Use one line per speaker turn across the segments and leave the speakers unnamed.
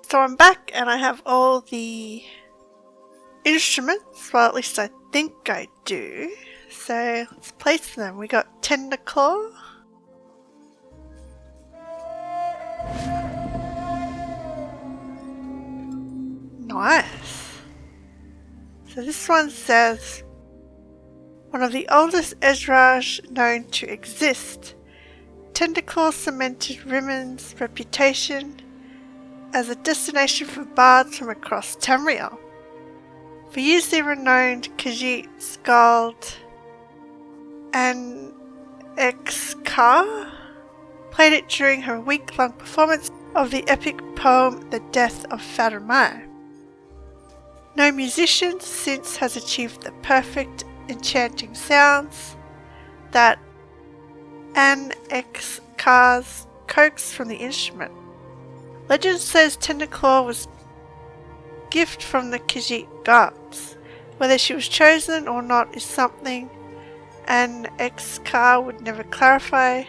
So I'm back and I have all the instruments, well at least I think I do. So let's place them. We got Tender Claw. Nice. So this one says, one of the oldest Ezraj known to exist. Tenderclaw cemented Rimon's reputation as a destination for bards from across Tamriel. For years the renowned Khajiit skald An Exkar played it during her week-long performance of the epic poem The Death of Faramir. No musician since has achieved the perfect enchanting sounds that An Exkar's coaxed from the instrument. Legend says Tenderclaw was a gift from the Khajiit gods. Whether she was chosen or not is something An Exkar would never clarify,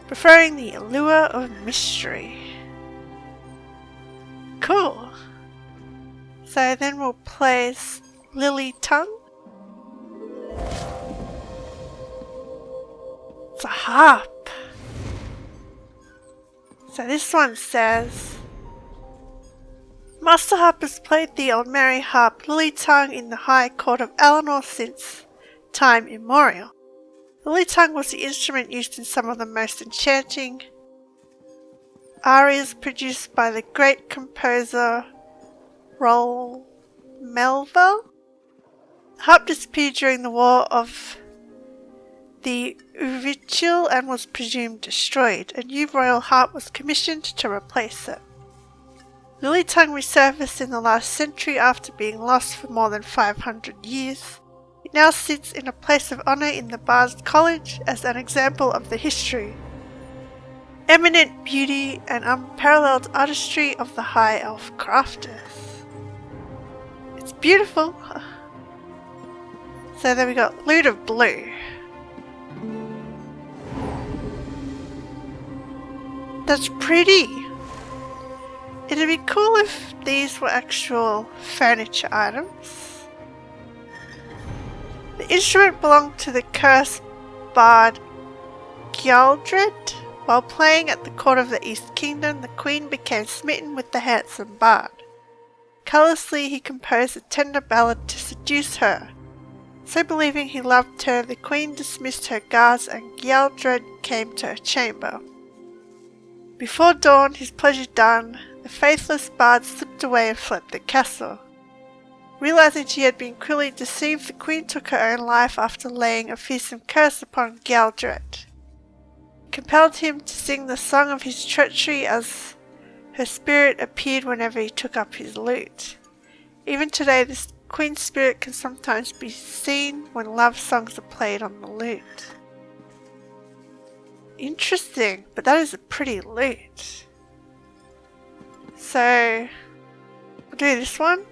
preferring the allure of mystery. Cool. So then we'll place Lily Tongue. It's a harp. So this one says, Master Harp has played the Elmeri harp Lily Tongue in the High Court of Eleanor since time immemorial. The Lily Tongue was the instrument used in some of the most enchanting arias produced by the great composer Roll Melville. The harp disappeared during the War of the Uvichil and was presumed destroyed. A new royal harp was commissioned to replace it. Lily Tongue resurfaced in the last century after being lost for more than 500 years. It now sits in a place of honour in the Bard's College as an example of the history, eminent beauty and unparalleled artistry of the High Elf crafters. It's beautiful. So then we got Lute of Blue. That's pretty. It'd be cool if these were actual furniture items. The instrument belonged to the cursed bard Gjaldred. While playing at the court of the East Kingdom, the queen became smitten with the handsome bard. Callously he composed a tender ballad to seduce her. So believing he loved her, the queen dismissed her guards and Gjaldred came to her chamber. Before dawn, his pleasure done, the faithless bard slipped away and fled the castle. Realizing she had been cruelly deceived, the queen took her own life after laying a fearsome curse upon Gjaldred. Compelled him to sing the song of his treachery as her spirit appeared whenever he took up his lute. Even today, this queen's spirit can sometimes be seen when love songs are played on the lute. Interesting, but that is a pretty lute. So, we'll do this one.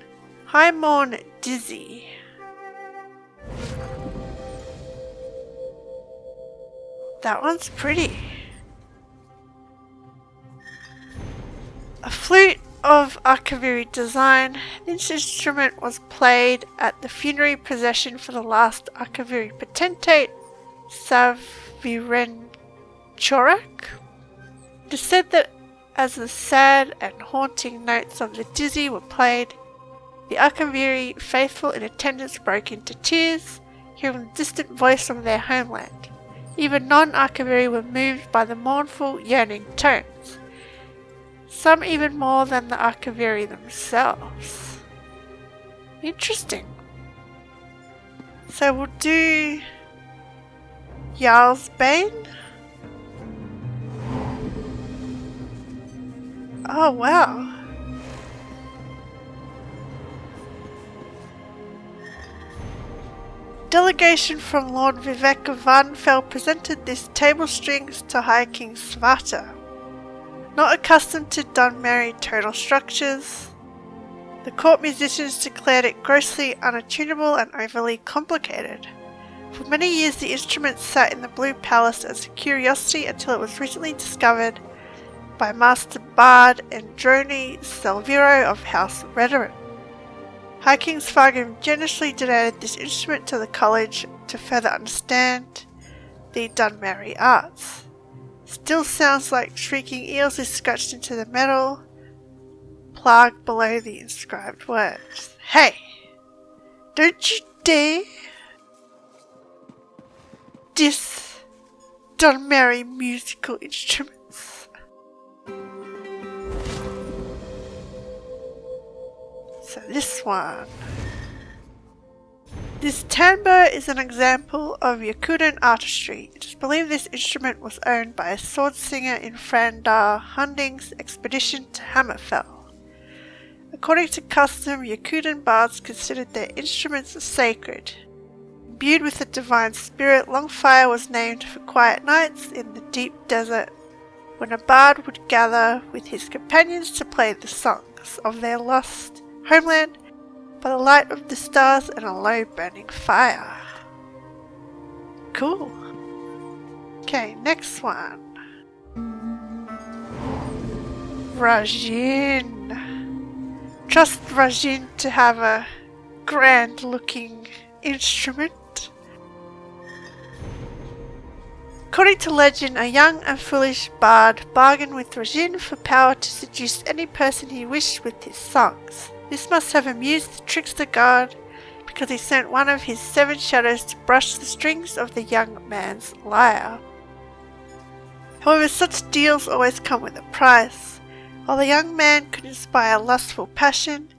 High Morn Dizzy. That one's pretty. A flute of Akaviri design, this instrument was played at the funerary procession for the last Akaviri potentate, Saviren Chorak. It is said that as the sad and haunting notes of the dizzy were played, the Akaviri faithful in attendance broke into tears, hearing the distant voice of their homeland. Even non-Akaviri were moved by the mournful, yearning tones, some even more than the Akaviri themselves. Interesting. So we'll do Jarl's Bane. Oh wow. Delegation from Lord Vivek of Vardenfell presented this table strings to High King Svarta. Not accustomed to Dunmerry tonal structures, the court musicians declared it grossly unattunable and overly complicated. For many years the instrument sat in the Blue Palace as a curiosity until it was recently discovered by Master Bard Androni Salviro of House Redoran. High King Svargrim generously donated this instrument to the college to further understand the Dunmerry arts. Still sounds like shrieking eels is scratched into the metal plaque below the inscribed words. Hey! Don't you dare diss Dunmerry musical instruments. So this one. This tambour is an example of Yakutan artistry. It is believed this instrument was owned by a sword singer in Frandar Hunding's expedition to Hammerfell. According to custom, Yakutan bards considered their instruments sacred. Imbued with a divine spirit, Longfire was named for quiet nights in the deep desert when a bard would gather with his companions to play the songs of their lost homeland by the light of the stars and a low burning fire. Cool. Okay, next one. Rajin. Trust Rajin to have a grand looking instrument. According to legend, a young and foolish bard bargained with Rajin for power to seduce any person he wished with his songs. This must have amused the trickster god, because he sent one of his 7 shadows to brush the strings of the young man's lyre. However, such deals always come with a price. While the young man could inspire lustful passion,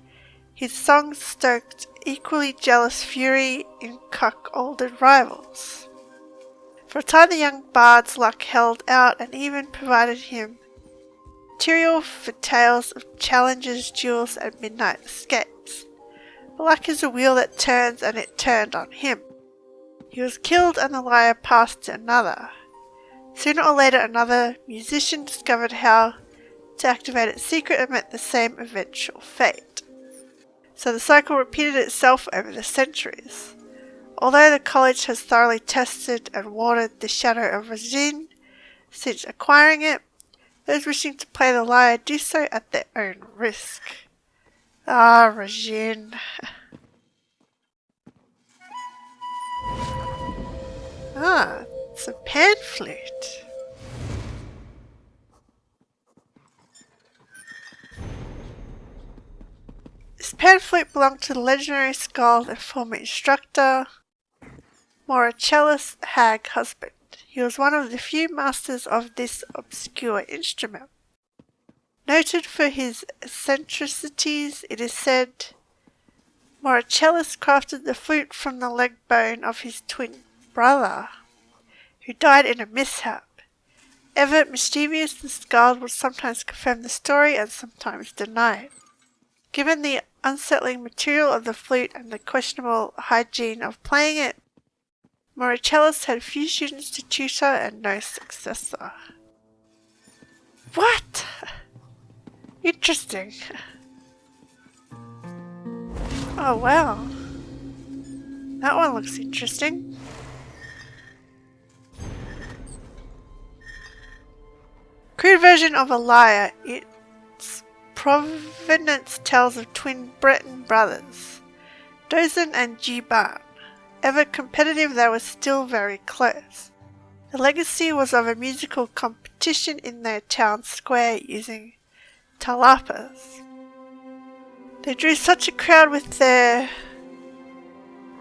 his songs stoked equally jealous fury in cuckolded rivals. For a time the young bard's luck held out and even provided him material for tales of challenges, duels, and midnight escapes. But luck is a wheel that turns, and it turned on him. He was killed and the lyre passed to another. Sooner or later another musician discovered how to activate its secret and met the same eventual fate. So the cycle repeated itself over the centuries. Although the college has thoroughly tested and watered the shadow of Rajin since acquiring it, those wishing to play the lyre do so at their own risk. Ah, Rajin. It's a pan flute. This pan flute belonged to the legendary skald and former instructor, Moracellus Hag Husband. He was one of the few masters of this obscure instrument. Noted for his eccentricities, it is said Moracellus crafted the flute from the leg bone of his twin brother, who died in a mishap. Ever mischievous, the skald would sometimes confirm the story and sometimes deny it. Given the unsettling material of the flute and the questionable hygiene of playing it, Moracellus had few students to tutor and no successor. What? Interesting. Oh wow. That one looks interesting. Crude version of a lyre. Its provenance tells of twin Breton brothers, Dozin and Jiban. Ever competitive, they were still very close. The legacy was of a musical competition in their town square using talapas. They drew such a crowd with their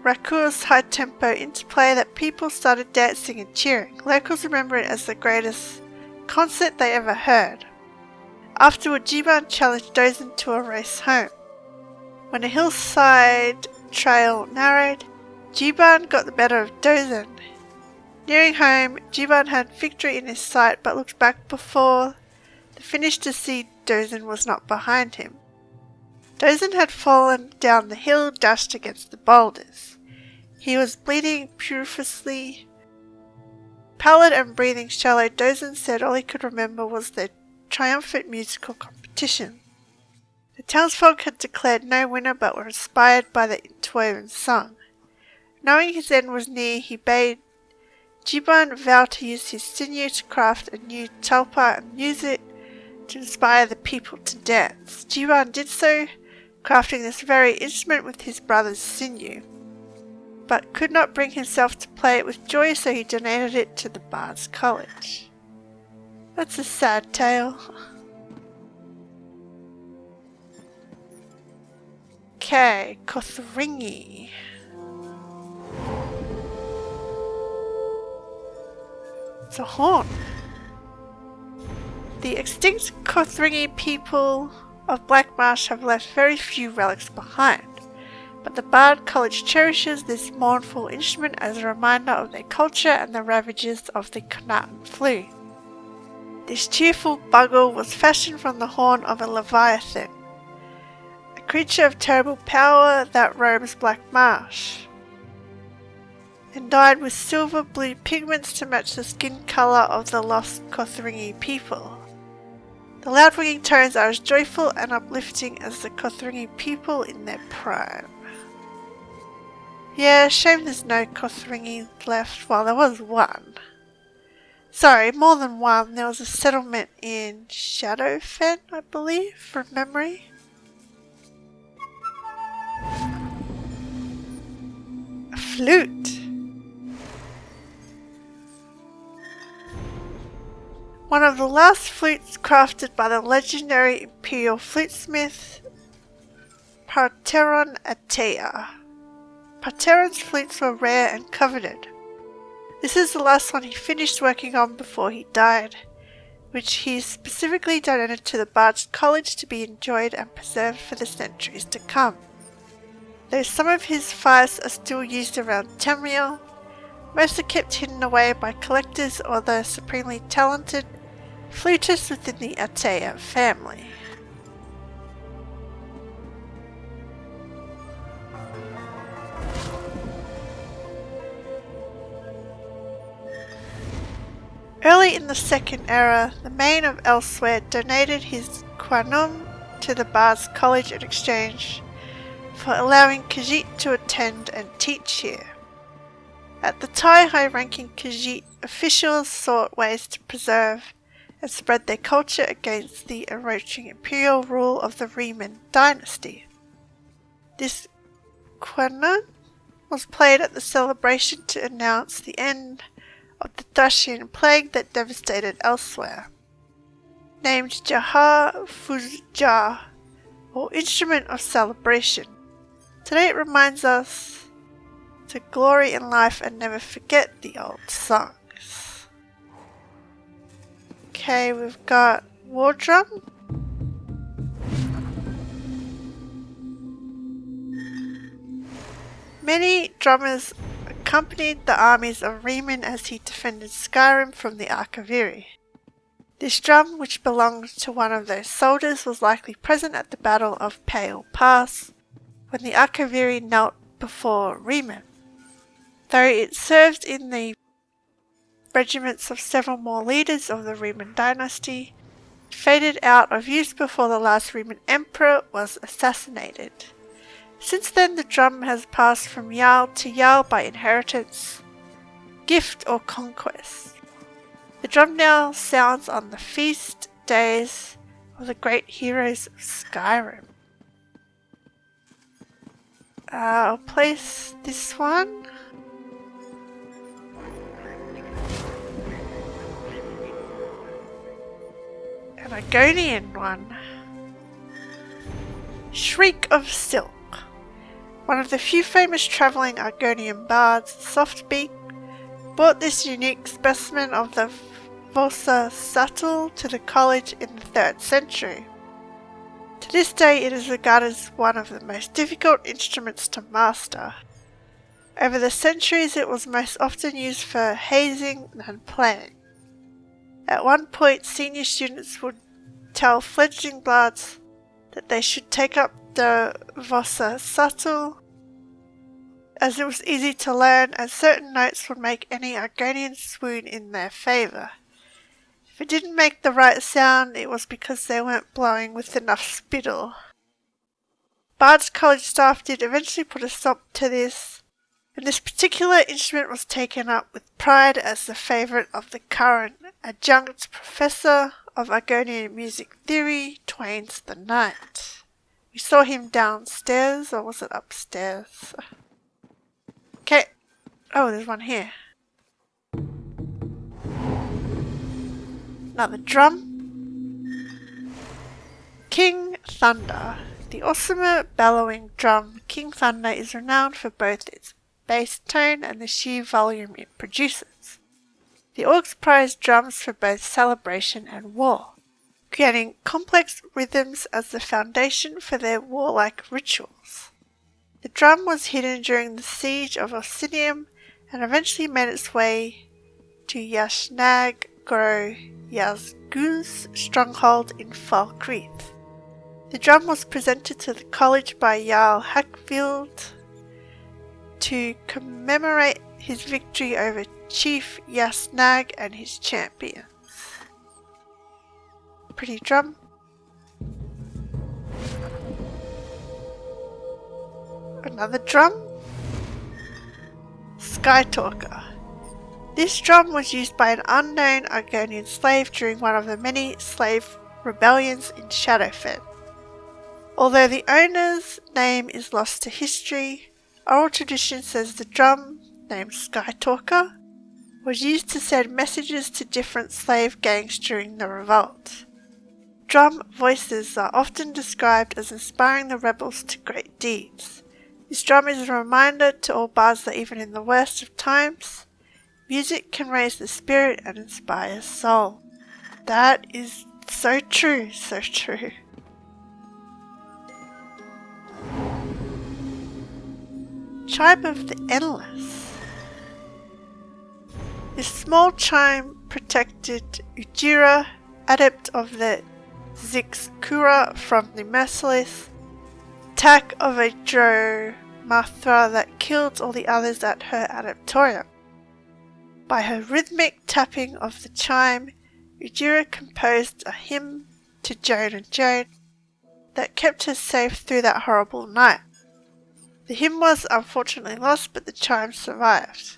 raucous high-tempo interplay that people started dancing and cheering. Locals remember it as the greatest concert they ever heard. Afterward, Jiban challenged Dozin to a race home. When a hillside trail narrowed, Jiban got the better of Dozin. Nearing home, Jiban had victory in his sight but looked back before the finish to see Dozin was not behind him. Dozin had fallen down the hill, dashed against the boulders. He was bleeding profusely. Pallid and breathing shallow, Dozin said all he could remember was their triumphant musical competition. The townsfolk had declared no winner but were inspired by the interwoven song. Knowing his end was near, he bade Jiban vow to use his sinew to craft a new talpa and use it to inspire the people to dance. Jiwan did so, crafting this very instrument with his brother's sinew, but could not bring himself to play it with joy, so he donated it to the Bard's College. That's a sad tale. Okay, Kothringi. It's a horn. The extinct Kothringi people of Black Marsh have left very few relics behind, but the Bard College cherishes this mournful instrument as a reminder of their culture and the ravages of the Connaughton flu. This cheerful bugle was fashioned from the horn of a leviathan, a creature of terrible power that roams Black Marsh, and dyed with silver-blue pigments to match the skin colour of the lost Kothringi people. The loud ringing tones are as joyful and uplifting as the Kothringi people in their prime. Yeah, shame there's no Kothringi left. Well, there was one. Sorry, more than one. There was a settlement in Shadowfen, I believe, from memory. A flute. One of the last flutes crafted by the legendary Imperial flutesmith Parteron Atea. Parteron's flutes were rare and coveted. This is the last one he finished working on before he died, which he specifically donated to the Bard's College to be enjoyed and preserved for the centuries to come. Though some of his fires are still used around Tamriel, most are kept hidden away by collectors or the supremely talented flutists within the Atea family. Early in the Second Era, the Main of Elsewhere donated his Quanum to the Bard's College in exchange for allowing Khajiit to attend and teach here. At the time, high-ranking Khajiit officials sought ways to preserve and spread their culture against the encroaching imperial rule of the Riemann dynasty. This Quanum was played at the celebration to announce the end of the Dacian plague that devastated Elsewhere. Named Jahar Fuzjar, or Instrument of Celebration. Today it reminds us to glory in life and never forget the old songs. Okay, we've got War Drum. Many drummers accompanied the armies of Riemann as he defended Skyrim from the Archiviri. This drum, which belonged to one of those soldiers, was likely present at the Battle of Pale Pass, when the Archiviri knelt before Riemann. Though it served in the regiments of several more leaders of the Riemann dynasty, it faded out of use before the last Riemann emperor was assassinated. Since then, the drum has passed from Jarl to Jarl by inheritance, gift or conquest. The drum now sounds on the feast days of the great heroes of Skyrim. I'll place this one. An Argonian one. Shriek of Silk. One of the few famous travelling Argonian bards, Softbeak, brought this unique specimen of the Vossa Subtle to the college in the 3rd century. To this day it is regarded as one of the most difficult instruments to master. Over the centuries it was most often used for hazing and playing. At one point, senior students would tell fledgling bards that they should take up the Vossa Subtle, as it was easy to learn and certain notes would make any Argonian swoon in their favour. If it didn't make the right sound, it was because they weren't blowing with enough spittle. Bard's College staff did eventually put a stop to this, and this particular instrument was taken up with pride as the favourite of the current adjunct professor of Argonian music theory, Twain's the Night. We saw him downstairs, or was it upstairs? Okay. Oh, there's one here. Another drum. King Thunder. The awesomer bellowing drum, King Thunder, is renowned for both its bass tone and the sheer volume it produces. The orcs prize drums for both celebration and war, creating complex rhythms as the foundation for their warlike rituals. The drum was hidden during the siege of Orsinium and eventually made its way to Yashnag Gro Yazgul's stronghold in Falkreath. The drum was presented to the college by Jarl Hackfield to commemorate his victory over Chief Yasnag and his champions. Pretty drum. Another drum. Skytalker. This drum was used by an unknown Argonian slave during one of the many slave rebellions in Shadowfen. Although the owner's name is lost to history, oral tradition says the drum, named Skytalker, was used to send messages to different slave gangs during the revolt. Drum voices are often described as inspiring the rebels to great deeds. This drum is a reminder to all bards that even in the worst of times, music can raise the spirit and inspire soul. That is so true, so true. Chime of the Endless. This small chime protected Ujira, adept of the Zixkura, from the merciless attack of a Dromathra that killed all the others at her adeptorium. By her rhythmic tapping of the chime, Ujira composed a hymn to Joan and Joan that kept her safe through that horrible night. The hymn was unfortunately lost, but the chime survived.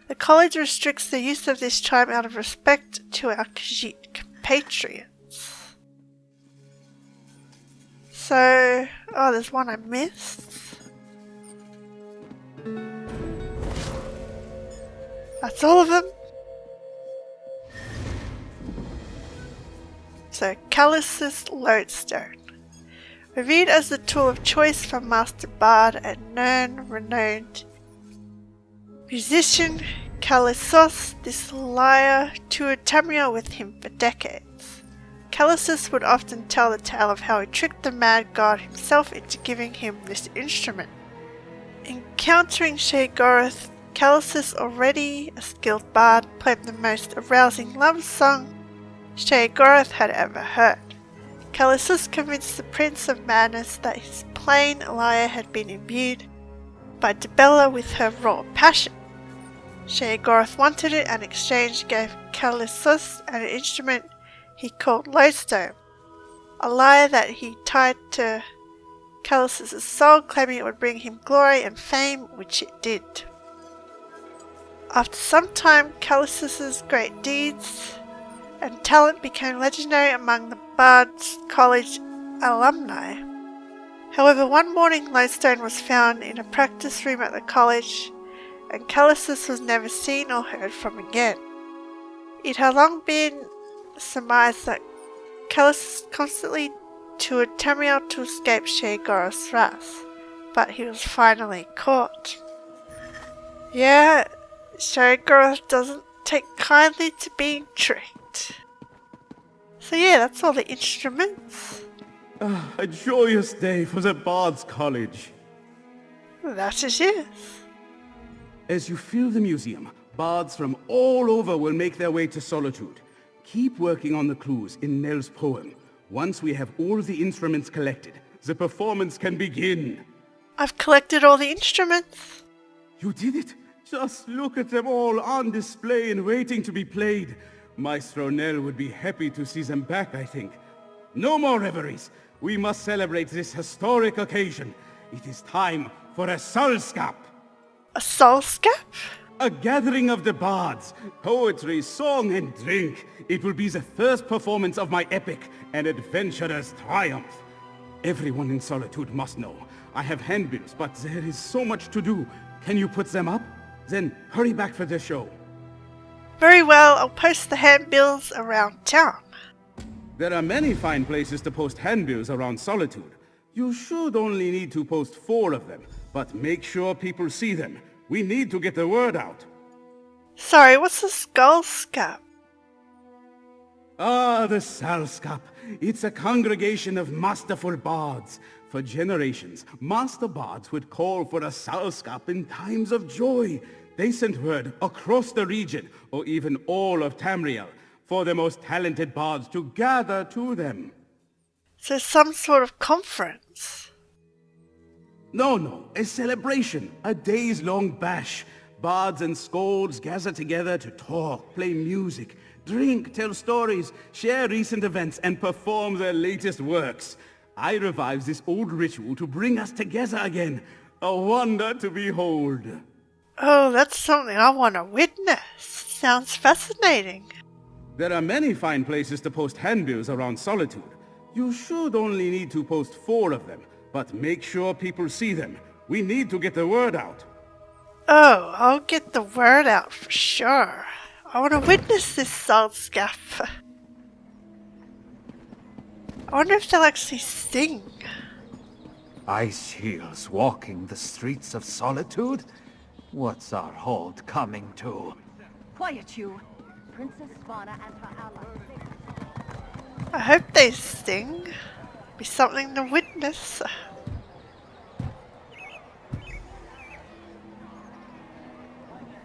The college restricts the use of this chime out of respect to our Khajiit compatriots. So, there's one I missed. That's all of them. So, Callus's Lodestone. Revered as the tool of choice for Master Bard and renowned musician Callisos, this lyre toured Tamriel with him for decades. Callisos would often tell the tale of how he tricked the mad god himself into giving him this instrument. Encountering Sheogorath, Callisos, already a skilled bard, played the most arousing love song Sheogorath had ever heard. Callisos convinced the Prince of Madness that his plain lyre had been imbued by Dibella with her raw passion. Sheogorath wanted it and in exchange gave Callisos an instrument he called Lodestone, a lyre that he tied to Callisos' soul, claiming it would bring him glory and fame, which it did. After some time, Callisos' great deeds and talent became legendary among the Bard's College alumni. However, one morning Lodestone was found in a practice room at the college, and Callisos was never seen or heard from again. It had long been surmised that Callisos constantly toured Tamriel to escape Sheogorath's wrath, but he was finally caught. Yeah, Sheogorath doesn't take kindly to being tricked. So yeah, that's all the instruments.
A joyous day for the Bard's College.
That it is.
As you fill the museum, bards from all over will make their way to Solitude. Keep working on the clues in Nell's poem. Once we have all the instruments collected, the performance can begin.
I've collected all the instruments.
You did it? Just look at them all on display and waiting to be played. Maestro Nell would be happy to see them back, I think. No more reveries. We must celebrate this historic occasion. It is time for a Salskap.
A Salskap?
A gathering of the bards, poetry, song, and drink. It will be the first performance of my epic, an adventurer's triumph. Everyone in Solitude must know. I have handbills, but there is so much to do. Can you put them up? Then hurry back for the show.
Very well, I'll post the handbills around town.
There are many fine places to post handbills around Solitude. You should only need to post 4 of them, but make sure people see them. We need to get the word out.
Sorry, what's the Salskap?
Ah, the Salskap. It's a congregation of masterful bards. For generations, master bards would call for a Salskap in times of joy. They sent word across the region, or even all of Tamriel, for the most talented bards to gather to them.
So some sort of conference?
No, a celebration, a days-long bash. Bards and skalds gather together to talk, play music, drink, tell stories, share recent events, and perform their latest works. I revived this old ritual to bring us together again. A wonder to behold.
Oh, that's something I want to witness. Sounds fascinating.
There are many fine places to post handbills around Solitude. You should only need to post 4 of them, but make sure people see them. We need to get the word out.
Oh, I'll get the word out for sure. I want to witness this Salskap. I wonder if they'll actually sing.
Ice heels walking the streets of Solitude? What's our hold coming to?
Quiet you. Princess Svana and her allies.
I hope they sing. Be something to witness.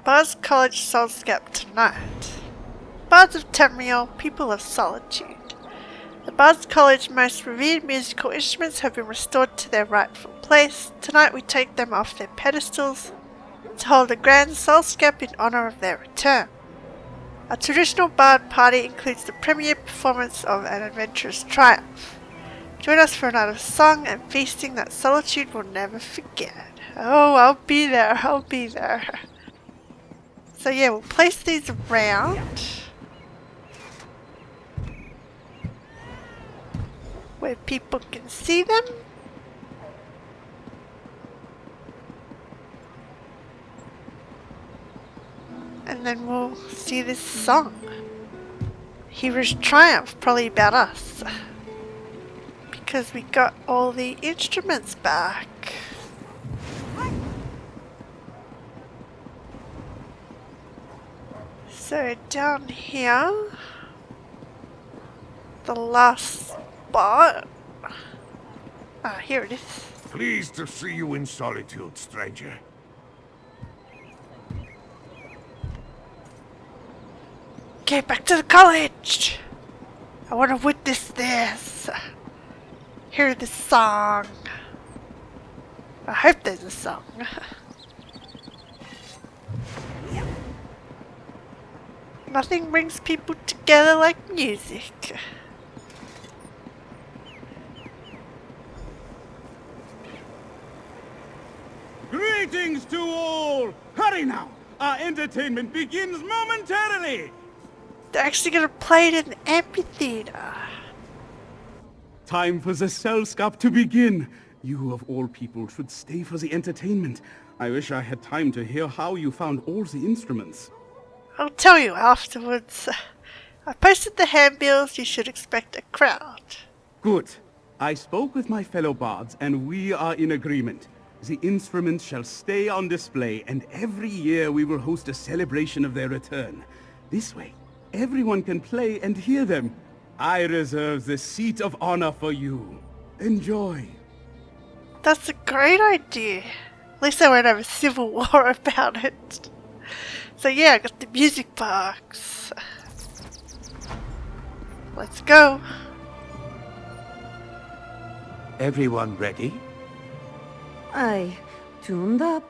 Bards College Salskap tonight. Bards of Tamriel, people of solitude. The Bards College most revered musical instruments have been restored to their rightful place. Tonight we take them off their pedestals to hold a grand Salskap in honour of their return. A traditional bard party includes the premiere performance of an adventurous triumph. Join us for a night of song and feasting that Solitude will never forget. Oh, I'll be there. So yeah, we'll place these around where people can see them. And then we'll see this song. Hero's Triumph, probably about us. Because we got all the instruments back. So down here, the last spot. Ah, here it is.
Pleased to see you in Solitude, stranger.
Okay, back to the college. I want to witness this. Hear this song. I hope there's a song. Nothing brings people together like music.
Greetings to all! Hurry now! Our entertainment begins momentarily!
They're actually going to play it in the amphitheater.
Time for the Salskap to begin. You of all people should stay for the entertainment. I wish I had time to hear how you found all the instruments.
I'll tell you afterwards. I posted the handbills. You should expect a crowd.
Good. I spoke with my fellow bards, and we are in agreement. The instruments shall stay on display, and every year we will host a celebration of their return. This way, everyone can play and hear them. I reserve the seat of honor for you. Enjoy.
That's a great idea. At least I won't have a civil war about it. So yeah, I got the music box. Let's go.
Everyone ready?
Aye, tuned up.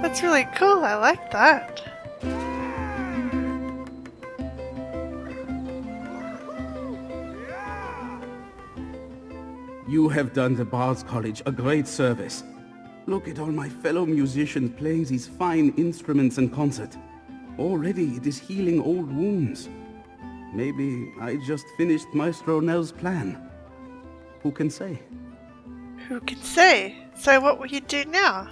That's really cool, I like that.
You have done the Bard's College a great service. Look at all my fellow musicians playing these fine instruments in concert. Already it is healing old wounds. Maybe I just finished Maestro Nell's plan. Who can say?
Who can say? So what will you do now?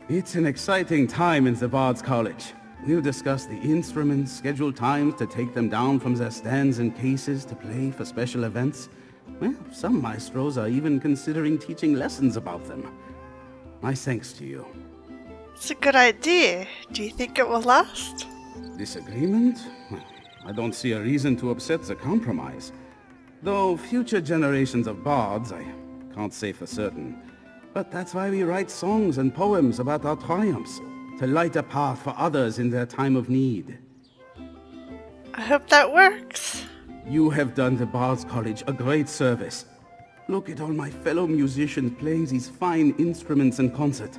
It's an exciting time in the Bard's College. We'll discuss the instruments, schedule times to take them down from their stands and cases to play for special events. Well, some maestros are even considering teaching lessons about them. My thanks to you.
It's a good idea. Do you think it will last?
Disagreement? Well, I don't see a reason to upset the compromise. Though future generations of bards, I can't say for certain. But that's why we write songs and poems about our triumphs, to light a path for others in their time of need.
I hope that works.
You have done the Bard's College a great service. Look at all my fellow musicians playing these fine instruments in concert.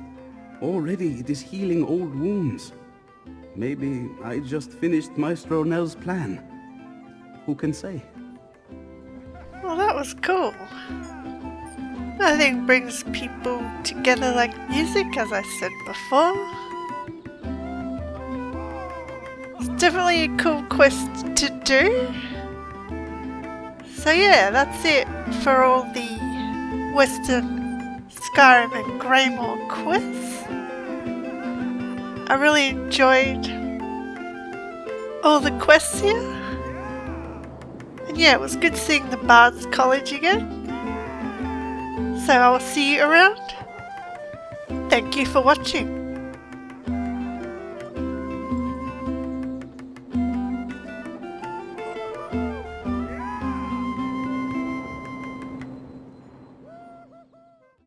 Already it is healing old wounds. Maybe I just finished Maestro Nell's plan. Who can say?
Well, that was cool. Nothing brings people together like music, as I said before. It's definitely a cool quest to do. So yeah, that's it for all the Western Skyrim and Greymoor quests. I really enjoyed all the quests here. And yeah, it was good seeing the Bard's College again. So I will see you around. Thank you for watching.